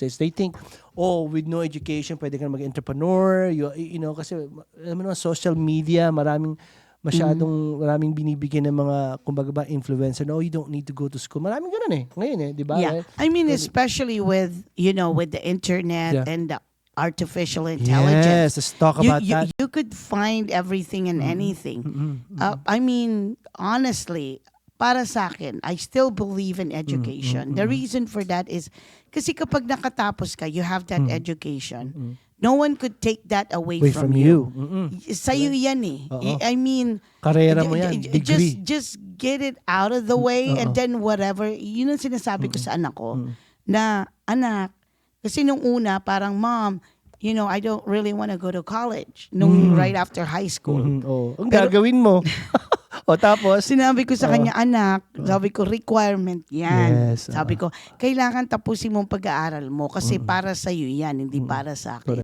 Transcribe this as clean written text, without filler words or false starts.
They think, oh, with no education, pwede ka mag-entrepreneur. You know, kasi alam mo naman, social media, maraming binibigyan ng mga, kumbaga ba, influencer. No, you don't need to go to school. Maraming ganun ngayon di ba? Yeah. Right? I mean, especially with, with the internet Yeah. and the artificial Yes, intelligence. let's talk about that. You could find everything and anything. I mean, honestly, para sa akin, I still believe in education. The reason for that is, kasi kapag nakatapos ka, you have that education. No one could take that away from you. Sa'yo yan I mean, Karera mo yan, degree. just get it out of the way and then whatever. Yun ang sinasabi ko sa anak ko. Na, anak, kasi nung una, parang, Mom, I don't really want to go to college. Nung right after high school. Ang gagawin mo. O tapos? Sinabi ko sa kanya, anak, sabi ko, requirement yan. Yes, Sabi ko, kailangan tapusin mong pag-aaral mo kasi para sa'yo yan, hindi para sa akin.